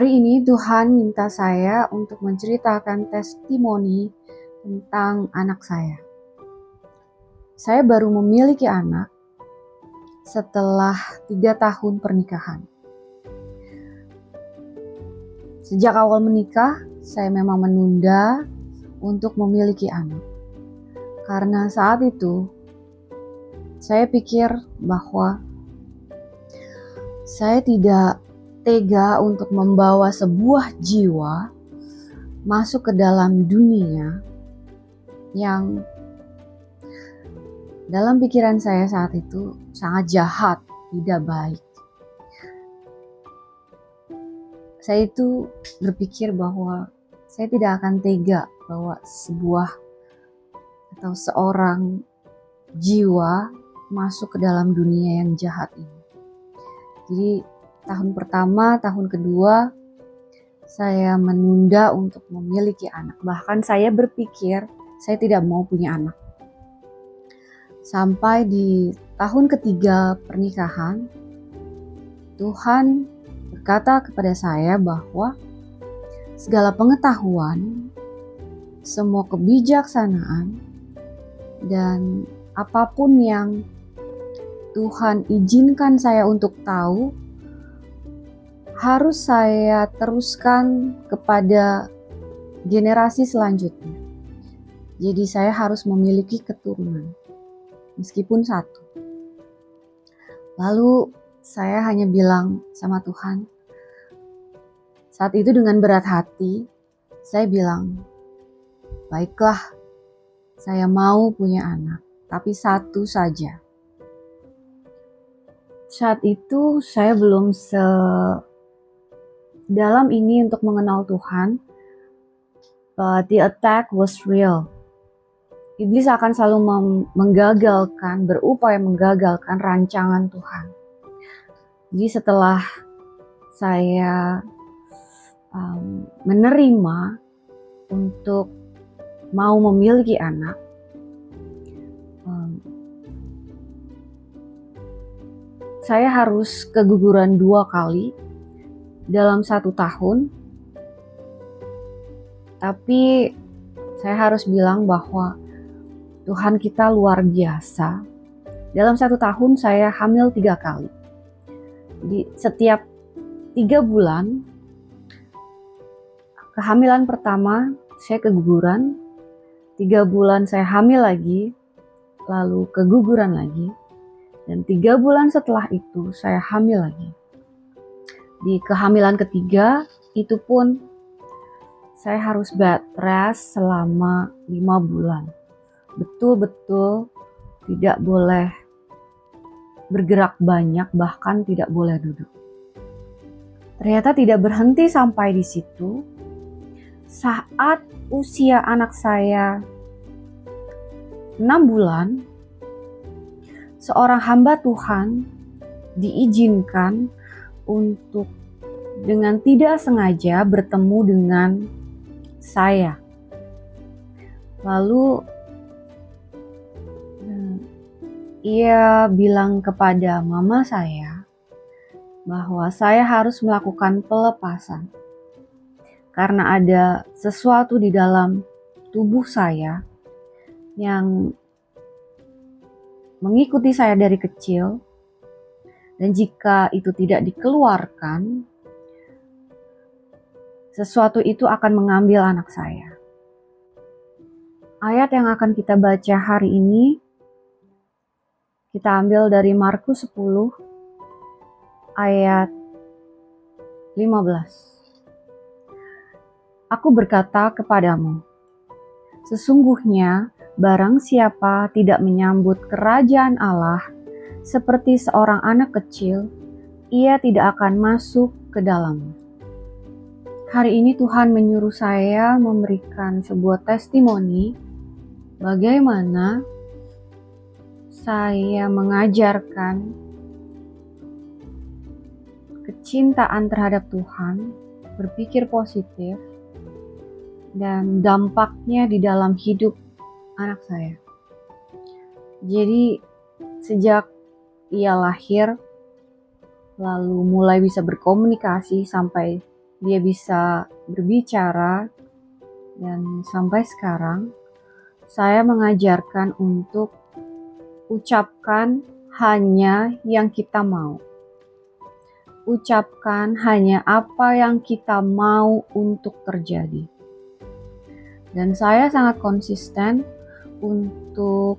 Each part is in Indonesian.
Hari ini Tuhan minta saya untuk menceritakan testimoni tentang anak saya. Saya baru memiliki anak setelah 3 tahun pernikahan. Sejak awal menikah, saya memang menunda untuk memiliki anak. Karena saat itu, saya pikir bahwa saya tidak tega untuk membawa sebuah jiwa masuk ke dalam dunia yang dalam pikiran saya saat itu sangat jahat, tidak baik. Saya itu berpikir bahwa saya tidak akan tega bahwa sebuah atau seorang jiwa masuk ke dalam dunia yang jahat ini. Jadi tahun pertama, tahun kedua, saya menunda untuk memiliki anak. Bahkan saya berpikir saya tidak mau punya anak. Sampai di tahun ketiga pernikahan, Tuhan berkata kepada saya bahwa segala pengetahuan, semua kebijaksanaan, dan apapun yang Tuhan izinkan saya untuk tahu, harus saya teruskan kepada generasi selanjutnya. Jadi saya harus memiliki keturunan, meskipun satu. Lalu saya hanya bilang sama Tuhan, saat itu dengan berat hati, saya bilang, baiklah, saya mau punya anak, tapi satu saja. Saat itu saya belum dalam ini untuk mengenal Tuhan, but the attack was real. Iblis akan selalu berupaya menggagalkan rancangan Tuhan. Jadi setelah saya menerima untuk mau memiliki anak, saya harus keguguran 2 kali dalam 1 tahun. Tapi saya harus bilang bahwa Tuhan kita luar biasa. Dalam 1 tahun saya hamil 3 kali. Jadi setiap 3 bulan, kehamilan pertama saya keguguran, 3 bulan saya hamil lagi, lalu keguguran lagi, dan 3 bulan setelah itu saya hamil lagi. Di kehamilan ketiga itu pun saya harus bed rest selama 5 bulan. Betul-betul tidak boleh bergerak banyak, bahkan tidak boleh duduk. Ternyata tidak berhenti sampai di situ. Saat usia anak saya 6 bulan, seorang hamba Tuhan diizinkan untuk dengan tidak sengaja bertemu dengan saya. Lalu ia bilang kepada mama saya bahwa saya harus melakukan pelepasan karena ada sesuatu di dalam tubuh saya yang mengikuti saya dari kecil, dan jika itu tidak dikeluarkan, sesuatu itu akan mengambil anak saya. Ayat yang akan kita baca hari ini kita ambil dari Markus 10 ayat 15. Aku berkata kepadamu, sesungguhnya barang siapa tidak menyambut kerajaan Allah seperti seorang anak kecil, ia tidak akan masuk ke dalamnya. Hari ini Tuhan menyuruh saya memberikan sebuah testimoni bagaimana saya mengajarkan kecintaan terhadap Tuhan, berpikir positif, dan dampaknya di dalam hidup anak saya. Jadi sejak ia lahir, lalu mulai bisa berkomunikasi sampai dia bisa berbicara, dan sampai sekarang saya mengajarkan untuk ucapkan hanya yang kita mau. Ucapkan hanya apa yang kita mau untuk terjadi. Dan saya sangat konsisten untuk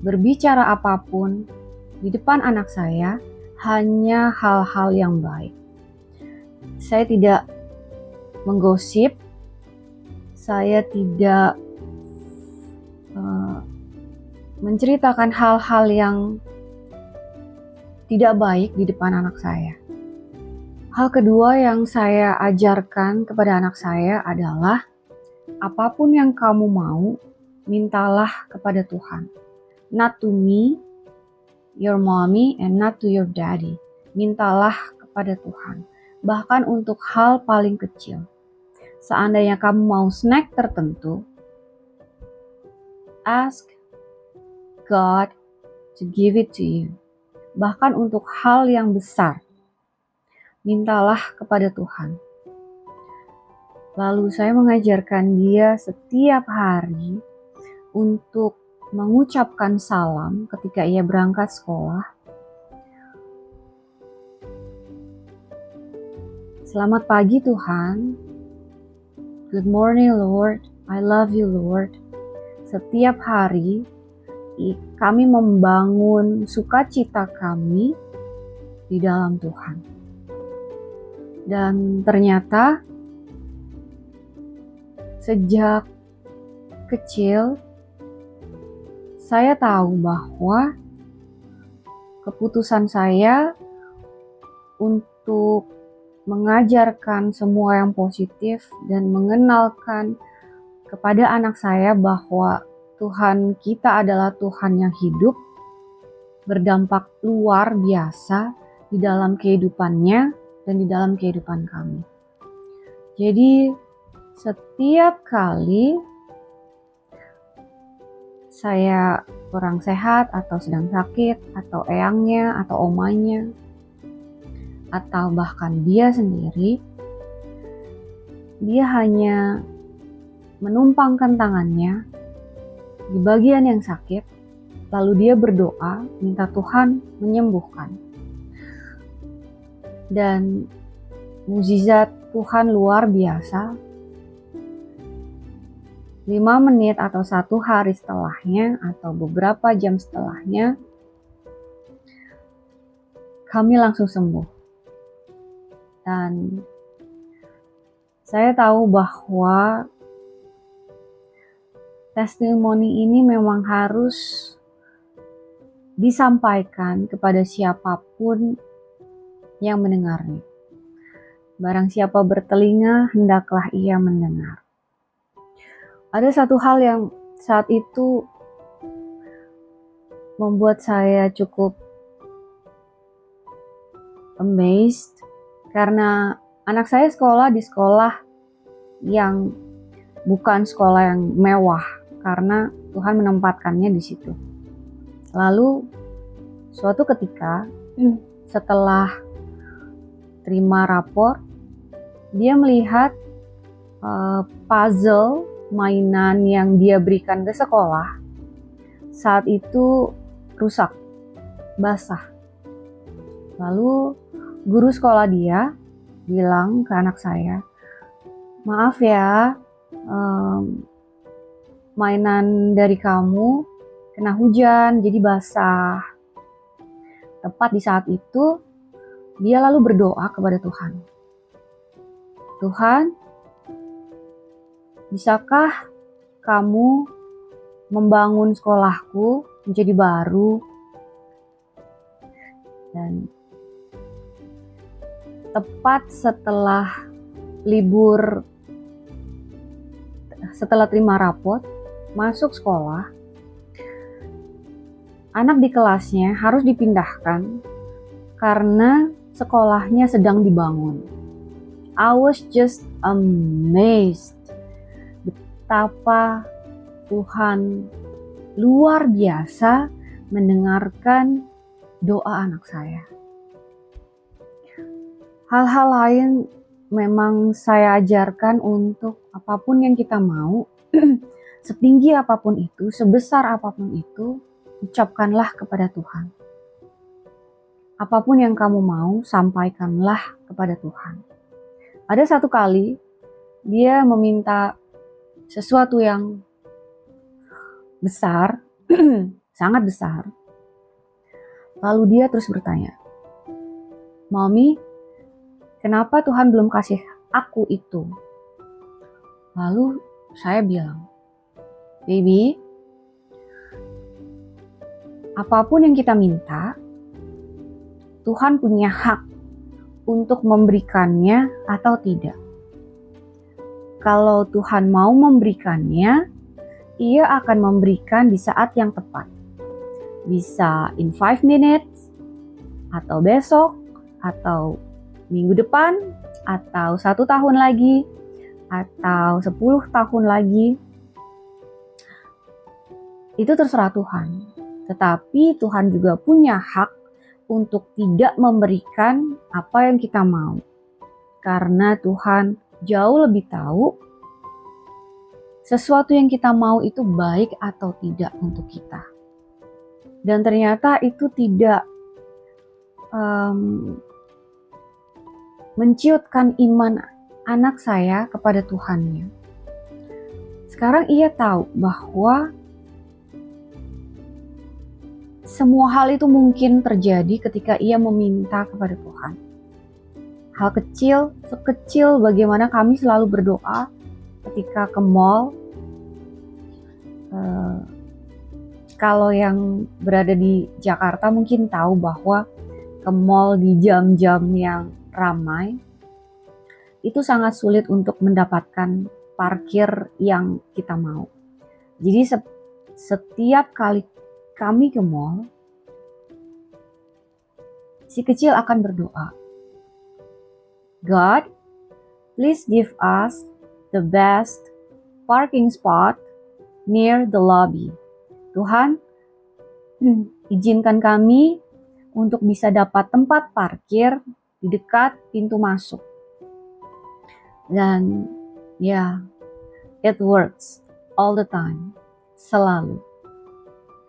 berbicara apapun di depan anak saya hanya hal-hal yang baik. Saya tidak menggosip, saya tidak menceritakan hal-hal yang tidak baik di depan anak saya. Hal kedua yang saya ajarkan kepada anak saya adalah apapun yang kamu mau, mintalah kepada Tuhan. Not to me, your mommy, and not to your daddy. Mintalah kepada Tuhan. Bahkan untuk hal paling kecil. Seandainya kamu mau snack tertentu, ask God to give it to you. Bahkan untuk hal yang besar, mintalah kepada Tuhan. Lalu saya mengajarkan dia setiap hari untuk mengucapkan salam ketika ia berangkat sekolah. Selamat pagi Tuhan. Good morning Lord. I love you Lord. Setiap hari kami membangun sukacita kami di dalam Tuhan. Dan ternyata sejak kecil saya tahu bahwa keputusan saya untuk mengajarkan semua yang positif dan mengenalkan kepada anak saya bahwa Tuhan kita adalah Tuhan yang hidup, berdampak luar biasa di dalam kehidupannya dan di dalam kehidupan kami. Jadi setiap kali saya kurang sehat atau sedang sakit atau eyangnya atau omanya atau bahkan dia sendiri, dia hanya menumpangkan tangannya di bagian yang sakit, lalu dia berdoa minta Tuhan menyembuhkan. Dan mukjizat Tuhan luar biasa. 5 menit atau 1 hari setelahnya atau beberapa jam setelahnya, kami langsung sembuh. Dan saya tahu bahwa testimoni ini memang harus disampaikan kepada siapapun yang mendengarnya. Barang siapa bertelinga, hendaklah ia mendengar. Ada satu hal yang saat itu membuat saya cukup amazed, karena anak saya sekolah di sekolah yang bukan sekolah yang mewah, karena Tuhan menempatkannya di situ. Lalu suatu ketika setelah terima rapor, dia melihat puzzle mainan yang dia berikan ke sekolah saat itu rusak, basah. Lalu guru sekolah dia bilang ke anak saya, maaf ya, mainan dari kamu kena hujan jadi basah. Tepat di saat itu dia lalu berdoa kepada Tuhan. Tuhan, bisakah kamu membangun sekolahku menjadi baru? Dan tepat setelah libur, setelah terima rapot, masuk sekolah, anak di kelasnya harus dipindahkan karena sekolahnya sedang dibangun. I was just amazed betapa Tuhan luar biasa mendengarkan doa anak saya. Hal-hal lain memang saya ajarkan untuk apapun yang kita mau, setinggi apapun itu, sebesar apapun itu, ucapkanlah kepada Tuhan. Apapun yang kamu mau, sampaikanlah kepada Tuhan. Ada satu kali, dia meminta sesuatu yang besar, sangat besar. Lalu dia terus bertanya, "Mami, kenapa Tuhan belum kasih aku itu?" Lalu saya bilang, "Baby, apapun yang kita minta, Tuhan punya hak untuk memberikannya atau tidak. Kalau Tuhan mau memberikannya, Ia akan memberikan di saat yang tepat. Bisa in 5 minutes, atau besok, atau minggu depan, atau 1 tahun lagi, atau 10 tahun lagi. Itu terserah Tuhan. Tetapi Tuhan juga punya hak untuk tidak memberikan apa yang kita mau. Karena Tuhan jauh lebih tahu sesuatu yang kita mau itu baik atau tidak untuk kita. Dan ternyata itu tidak menciutkan iman anak saya kepada Tuhannya. Sekarang ia tahu bahwa semua hal itu mungkin terjadi ketika ia meminta kepada Tuhan. Hal kecil, sekecil bagaimana kami selalu berdoa ketika ke mall. Kalau yang berada di Jakarta mungkin tahu bahwa ke mall di jam-jam yang ramai itu sangat sulit untuk mendapatkan parkir yang kita mau. Jadi setiap kali kami ke mall, si kecil akan berdoa, "God, please give us the best parking spot near the lobby." Tuhan, izinkan kami untuk bisa dapat tempat parkir di dekat pintu masuk. Dan it works all the time, selalu.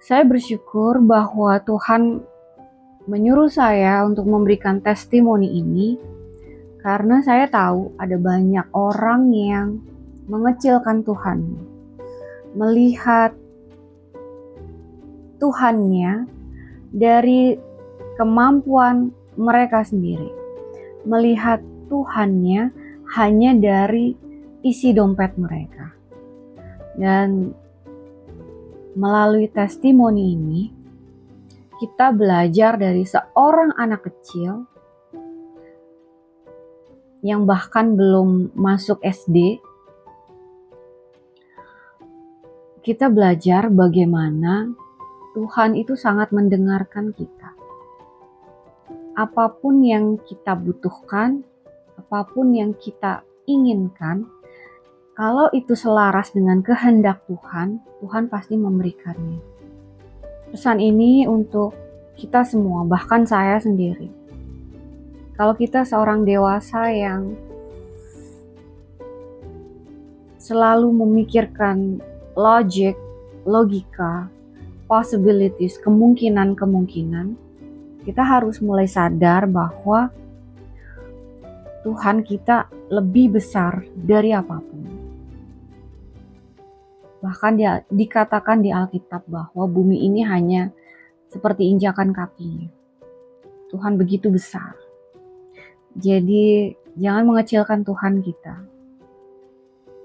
Saya bersyukur bahwa Tuhan menyuruh saya untuk memberikan testimoni ini karena saya tahu ada banyak orang yang mengecilkan Tuhan, melihat Tuhannya dari kemampuan mereka sendiri, melihat Tuhannya hanya dari isi dompet mereka. Dan melalui testimoni ini, kita belajar dari seorang anak kecil yang bahkan belum masuk SD. Kita belajar bagaimana Tuhan itu sangat mendengarkan kita. Apapun yang kita butuhkan, apapun yang kita inginkan, kalau itu selaras dengan kehendak Tuhan, Tuhan pasti memberikannya. Pesan ini untuk kita semua, bahkan saya sendiri. Kalau kita seorang dewasa yang selalu memikirkan logika, possibilities, kemungkinan, kita harus mulai sadar bahwa Tuhan kita lebih besar dari apapun. Bahkan dikatakan di Alkitab bahwa bumi ini hanya seperti injakan kakinya. Tuhan begitu besar. Jadi jangan mengecilkan Tuhan kita.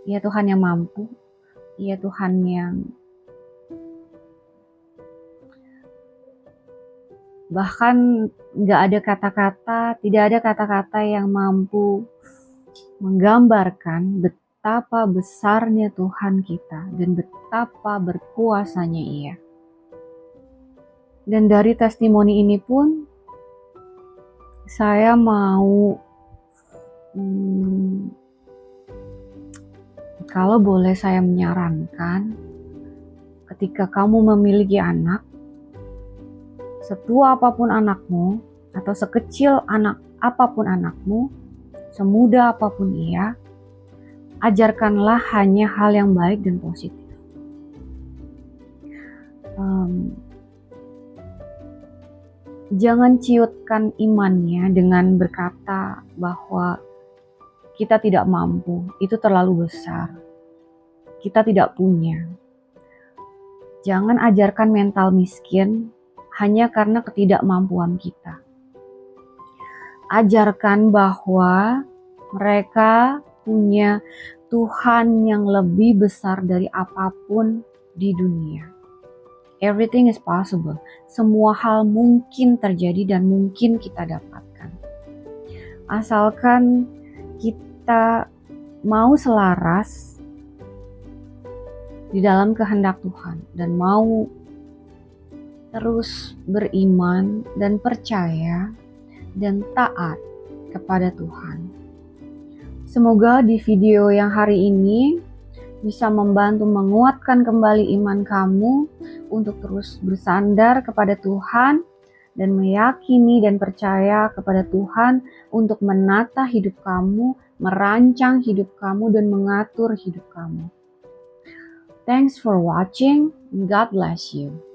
Ia Tuhan yang mampu, Ia Tuhan yang bahkan tidak ada kata-kata yang mampu menggambarkan betapa besarnya Tuhan kita dan betapa berkuasanya Ia. Dan dari testimoni ini pun saya mau kalau boleh saya menyarankan, ketika kamu memiliki anak, setua apapun anakmu atau sekecil apapun anakmu, semudah apapun ia, ajarkanlah hanya hal yang baik dan positif. Jangan ciutkan imannya dengan berkata bahwa kita tidak mampu, itu terlalu besar, kita tidak punya. Jangan ajarkan mental miskin hanya karena ketidakmampuan kita. Ajarkan bahwa mereka punya Tuhan yang lebih besar dari apapun di dunia. Everything is possible. Semua hal mungkin terjadi dan mungkin kita dapatkan. Asalkan kita mau selaras di dalam kehendak Tuhan dan mau terus beriman dan percaya dan taat kepada Tuhan. Semoga di video yang hari ini bisa membantu menguatkan kembali iman kamu untuk terus bersandar kepada Tuhan dan meyakini dan percaya kepada Tuhan untuk menata hidup kamu, merancang hidup kamu, dan mengatur hidup kamu. Thanks for watching. God bless you.